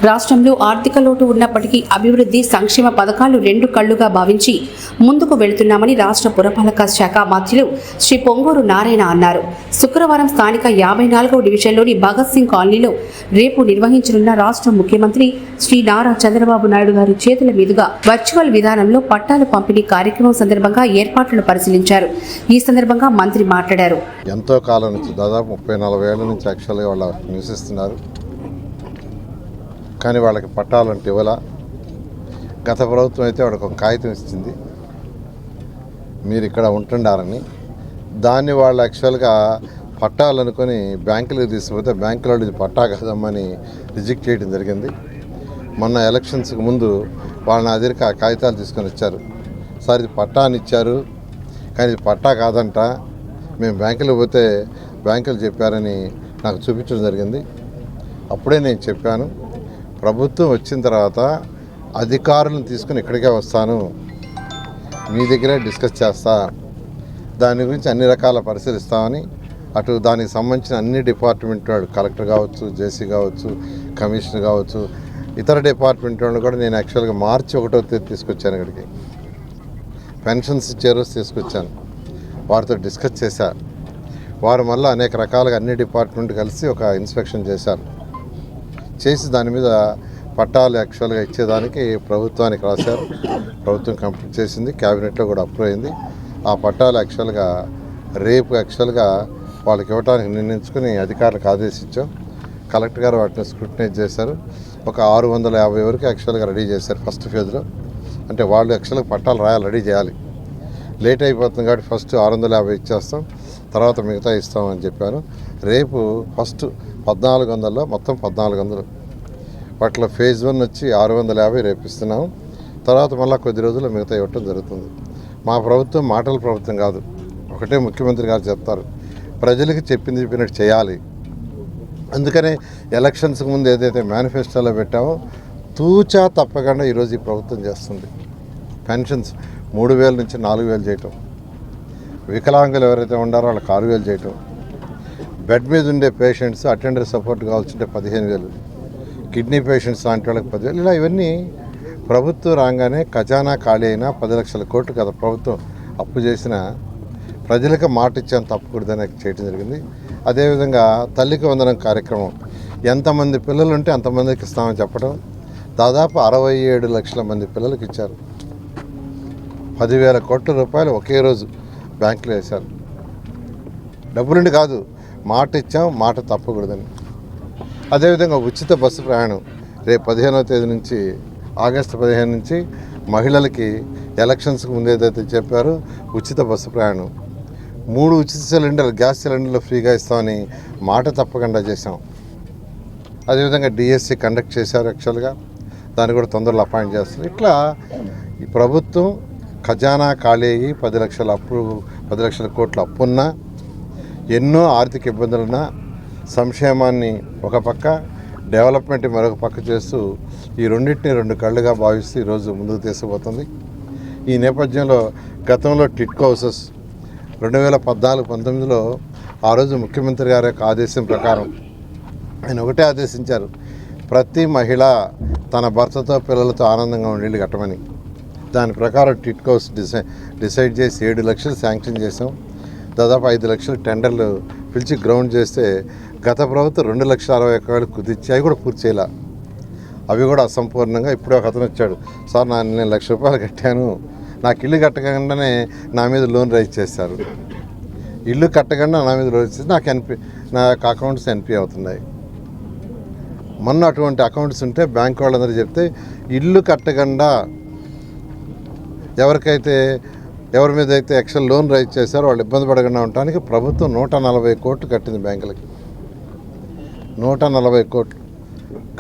రాష్ట్రంలో ఆర్థిక లోటు ఉన్నప్పటికీ అభివృద్ధి సంక్షేమ పథకాలు రెండు కళ్లుగా భావించి ముందుకు వెళుతున్నామని రాష్ట్ర పురపాలక శాఖ మంత్రులు శ్రీ పొంగూరు నారాయణ అన్నారు. శుక్రవారం స్థానిక 54వ డివిజన్లోని భగత్ సింగ్ కాలనీలో రేపు నిర్వహించనున్న రాష్ట్ర ముఖ్యమంత్రి శ్రీ నారా చంద్రబాబు నాయుడు గారి చేతుల మీదుగా వర్చువల్ విధానంలో పట్టాలు పంపిణీ కార్యక్రమం సందర్భంగా ఏర్పాట్లను పరిశీలించారు. ఈ సందర్భంగా మంత్రి మాట్లాడారు. ఎంతో కాలం నుంచి దాదాపు 30-40 ఏళ్ల నుంచి యాక్చువల్గా వాళ్ళు నివసిస్తున్నారు. కానీ వాళ్ళకి పట్టాలంటే ఇవ్వాల. గత ప్రభుత్వం అయితే వాళ్ళకి ఒక కాగితం ఇచ్చింది, మీరు ఇక్కడ ఉంటుండారని. దాన్ని వాళ్ళు యాక్చువల్గా పట్టాలనుకొని బ్యాంకులకు తీసుకుపోతే బ్యాంకులో ఇది పట్టా కాదమ్మని రిజెక్ట్ చేయడం జరిగింది. మొన్న ఎలక్షన్స్కి ముందు వాళ్ళ నా దగ్గరికి ఆ కాగితాలు తీసుకొని వచ్చారు. సార్ ఇది పట్టా అని ఇచ్చారు, కానీ ఇది పట్టా కాదంట, మేము బ్యాంకులో పోతే బ్యాంకులు చెప్పారని నాకు చూపించడం జరిగింది. అప్పుడే నేను చెప్పాను, ప్రభుత్వం వచ్చిన తర్వాత అధికారులను తీసుకుని ఇక్కడికే వస్తాను, మీ దగ్గరే డిస్కస్ చేస్తా, దాని గురించి అన్ని రకాల పరిశీలిస్తామని. అటు దానికి సంబంధించిన అన్ని డిపార్ట్మెంట్ వాళ్ళు, కలెక్టర్ కావచ్చు, జేసీ కావచ్చు, కమిషనర్ కావచ్చు, ఇతర డిపార్ట్మెంట్ వాళ్ళు కూడా నేను యాక్చువల్గా మార్చి 1వ తేదీ తీసుకొచ్చాను. ఇక్కడికి పెన్షన్స్ ఇచ్చే రోజు తీసుకొచ్చాను, వారితో డిస్కస్ చేశారు. వారు మళ్ళీ అనేక రకాలుగా అన్ని డిపార్ట్మెంట్ కలిసి ఒక ఇన్స్పెక్షన్ చేశారు. చేసి దాని మీద పట్టాలు యాక్చువల్గా ఇచ్చేదానికి ప్రభుత్వానికి రాశారు. ప్రభుత్వం కంప్లీట్ చేసింది, క్యాబినెట్లో కూడా అప్రూవ్ అయింది. ఆ పట్టాలు యాక్చువల్గా రేపు యాక్చువల్గా వాళ్ళకి ఇవ్వడానికి నిర్ణయించుకుని అధికారులకు ఆదేశించాం. కలెక్టర్ గారు వాటిని స్క్రూటినైజ్ చేశారు. ఒక 650 వరకు యాక్చువల్గా రెడీ చేశారు ఫస్ట్ ఫేజ్లో. అంటే వాళ్ళు యాక్చువల్గా పట్టాలు రాయాలి, రెడీ చేయాలి. లేట్ అయిపోతుంది కాబట్టి ఫస్ట్ 650 ఇచ్చేస్తాం, తర్వాత మిగతా ఇస్తామని చెప్పాను. రేపు ఫస్ట్ 1400లో మొత్తం 1400, వాటిలో ఫేజ్ 1 వచ్చి 650 రేపు ఇస్తున్నాము. తర్వాత మళ్ళీ కొద్ది రోజుల్లో మిగతా ఇవ్వటం జరుగుతుంది. మా ప్రభుత్వం మాటల ప్రభుత్వం కాదు, ఒకటే ముఖ్యమంత్రి గారు చెప్తారు, ప్రజలకి చెప్పినట్టు చేయాలి. అందుకనే ఎలక్షన్స్కి ముందు ఏదైతే మేనిఫెస్టోలో పెట్టామో తూచా తప్పకుండా ఈరోజు ఈ ప్రభుత్వం చేస్తుంది. పెన్షన్స్ 3000 నుంచి 4000 చేయటం, వికలాంగులు ఎవరైతే ఉండారో వాళ్ళకి 6000 చేయటం, బెడ్ మీద ఉండే పేషెంట్స్ అటెండర్ సపోర్ట్ కావాల్సింటే 15,000, కిడ్నీ పేషెంట్స్ లాంటి వాళ్ళకి 10,000, ఇలా ఇవన్నీ ప్రభుత్వం రాగానే ఖజానా ఖాళీ అయినా 10 లక్షల కోట్లు కదా ప్రభుత్వం అప్పు చేసిన, ప్రజలకు మాట ఇచ్చాను తప్పకూడదని చేయడం జరిగింది. అదేవిధంగా తల్లికి వందనం కార్యక్రమం, ఎంతమంది పిల్లలు ఉంటే అంతమందికి ఇస్తామని చెప్పడం, దాదాపు 67 లక్షల మంది పిల్లలకి ఇచ్చారు. 10,000 కోట్ల రూపాయలు ఒకే రోజు బ్యాంకులో వేశారు. డబ్బులుండి కాదు, మాట ఇచ్చాం, మాట తప్పకూడదని. అదేవిధంగా ఉచిత బస్సు ప్రయాణం రేపు 15వ తేదీ నుంచి, ఆగస్టు 15 నుంచి మహిళలకి ఎలక్షన్స్కి ముందు ఏదైతే చెప్పారో ఉచిత బస్సు ప్రయాణం, 3 ఉచిత సిలిండర్లు, గ్యాస్ సిలిండర్లు ఫ్రీగా ఇస్తామని మాట తప్పకుండా చేశాం. అదేవిధంగా డిఎస్సి కండక్ట్ చేశారు యాక్చువల్గా, దాన్ని కూడా తొందరలో అపాయింట్ చేస్తారు. ఇట్లా ఈ ప్రభుత్వం ఖజానా ఖాళీ అయ్యి 10 లక్షల కోట్ల అప్పున్నా, ఎన్నో ఆర్థిక ఇబ్బందులున్నా, సంక్షేమాన్ని ఒక పక్క, డెవలప్మెంట్ మరొక పక్క చేస్తూ ఈ రెండింటిని 2 కళ్ళుగా భావిస్తూ ఈరోజు ముందుకు తీసుకుపోతుంది. ఈ నేపథ్యంలో గతంలో టిట్కో హౌసెస్ 2014-19లో ఆ రోజు ముఖ్యమంత్రి గారి యొక్క ఆదేశం ప్రకారం ఆయన ఒకటే ఆదేశించారు, ప్రతి మహిళ తన భర్తతో పిల్లలతో ఆనందంగా ఉండేది కట్టమని. దాని ప్రకారం టిట్కో హౌస్ డిసైడ్ చేసి 7 లక్షలు శాంక్షన్ చేసాం. దాదాపు 5 లక్షలు టెండర్లు పిలిచి గ్రౌండ్ చేస్తే గత ప్రభుత్వం 2,61,000 కుదిర్చి అవి కూడా పూర్తి చేయాల, అవి కూడా అసంపూర్ణంగా. ఇప్పుడే ఒక అతను వచ్చాడు, సార్ నేను ₹1,00,000 కట్టాను, నాకు ఇల్లు కట్టకుండానే నా మీద లోన్ రైజ్ చేశారు, ఇల్లు కట్టకుండా నా మీద లోన్ చేసి నా యొక్క అకౌంట్స్ ఎన్పీ అవుతున్నాయి. మొన్న అటువంటి అకౌంట్స్ ఉంటే బ్యాంక్ వాళ్ళందరూ చెప్తే ఇల్లు కట్టకుండా ఎవరి మీద అయితే ఎక్స్ట్రా లోన్ రైజ్ చేశారో వాళ్ళు ఇబ్బంది పడకుండా ఉండటానికి ప్రభుత్వం 140 కోట్లు కట్టింది బ్యాంకులకి. 140 కోట్లు.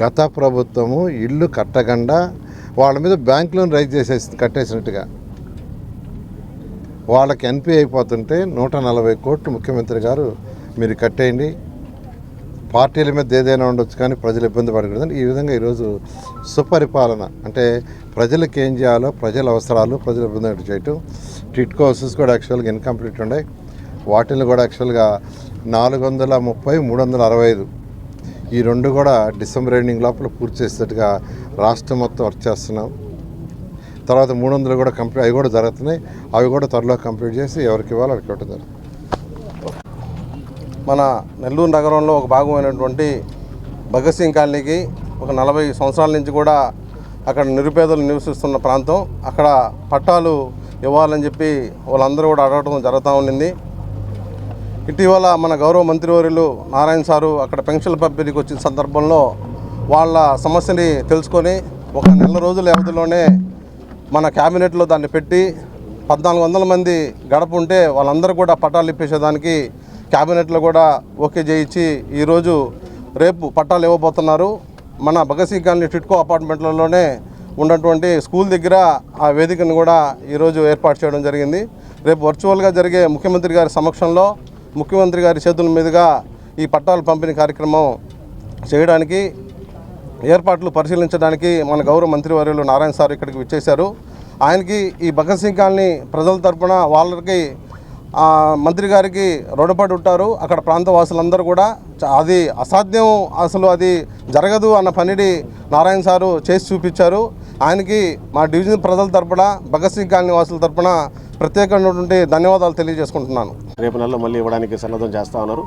గత ప్రభుత్వము ఇల్లు కట్టకుండా వాళ్ళ మీద బ్యాంక్ లోన్ రైజ్ కట్టేసినట్టుగా వాళ్ళకి ఎన్పీ అయిపోతుంటే 140 కోట్లు ముఖ్యమంత్రి గారు మీరు కట్టేయండి, పార్టీల మీద ఏదైనా ఉండొచ్చు కానీ ప్రజలు ఇబ్బంది పడకూడదని ఈ విధంగా ఈరోజు సుపరిపాలన, అంటే ప్రజలకు ఏం చేయాలో, ప్రజల అవసరాలు, ప్రజలు ఇబ్బంది చేయటం. టిట్కో హౌసెస్ కూడా యాక్చువల్గా ఇన్కంప్లీట్ ఉన్నాయి, వాటిని కూడా యాక్చువల్గా 430, 365 ఈ రెండు కూడా డిసెంబర్ ఎండింగ్ లోపల పూర్తి చేసేట్టుగా రాష్ట్రం మొత్తం వర్క్ చేస్తున్నాం. తర్వాత 300 కూడా కంప్లీట్, అవి కూడా జరుగుతున్నాయి. అవి కూడా త్వరలో కంప్లీట్ చేసి ఎవరికి ఇవ్వాలో వాళ్ళకి ఇవ్వడం జరుగుతుంది. మన నెల్లూరు నగరంలో ఒక భాగమైనటువంటి భగత్ సింగ్ కాలనీకి ఒక 40 సంవత్సరాల నుంచి కూడా అక్కడ నిరుపేదలు నివసిస్తున్న ప్రాంతం. అక్కడ పట్టాలు ఇవ్వాలని చెప్పి వాళ్ళందరూ కూడా అడగడం జరుగుతూ ఉండింది. ఇటీవల మన గౌరవ మంత్రివర్యులు నారాయణ సారు అక్కడ పెన్షన్ల పంపిణీకి వచ్చిన సందర్భంలో వాళ్ళ సమస్యని తెలుసుకొని ఒక నెల రోజుల వ్యవధిలోనే మన క్యాబినెట్లో దాన్ని పెట్టి 1400 మంది గడప ఉంటే వాళ్ళందరూ కూడా పట్టాలు ఇప్పించేదానికి క్యాబినెట్లో కూడా ఓకే చేయించి ఈరోజు రేపు పట్టాలు ఇవ్వబోతున్నారు. మన భగత్ సింగ్ కాలనీ టిట్కో అపార్ట్మెంట్లలోనే ఉన్నటువంటి స్కూల్ దగ్గర ఆ వేదికను కూడా ఈరోజు ఏర్పాటు చేయడం జరిగింది. రేపు వర్చువల్గా జరిగే ముఖ్యమంత్రి గారి సమక్షంలో ముఖ్యమంత్రి గారి చేతుల మీదుగా ఈ పట్టాల పంపిణీ కార్యక్రమం చేయడానికి ఏర్పాట్లు పరిశీలించడానికి మన గౌరవ మంత్రివర్యులు నారాయణ సార్ ఇక్కడికి విచ్చేశారు. ఆయనకి ఈ భగత్ సింగ్ కాలనీ ప్రజల తరపున వాళ్ళకి మంత్రి గారికి రుణపడి ఉంటారు. అక్కడ ప్రాంత వాసులందరూ కూడా అది అసాధ్యం, అసలు అది జరగదు అన్న పనిని నారాయణ సారు చేసి చూపించారు. ఆయనకి మా డివిజన్ ప్రజల తరపున భగత్ సింగ్ కాలనీ వాసుల తరపున ప్రత్యేకమైనటువంటి ధన్యవాదాలు తెలియజేసుకుంటున్నాను. రేపు నెలలో మళ్ళీ ఇవ్వడానికి సన్నద్ధం చేస్తూ ఉన్నారు.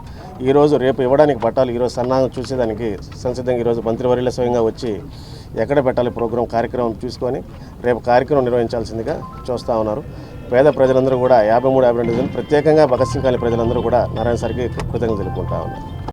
ఈరోజు రేపు ఇవ్వడానికి పట్టాలు ఈరోజు సన్నాహం చూసేదానికి సంసిద్ధంగా ఈరోజు మంత్రివర్యులే స్వయంగా వచ్చి ఎక్కడ పెట్టాలి ప్రోగ్రాం కార్యక్రమం చూసుకొని రేపు కార్యక్రమం నిర్వహించాల్సిందిగా చూస్తూ ఉన్నారు. పేద ప్రజలందరూ కూడా 53-52 ప్రత్యేకంగా భగత్ సింగ్ కాలనీ ప్రజలందరూ కూడా నారాయణ సార్కి కృతజ్ఞతలు తెలుపుకుంటా ఉన్నారు.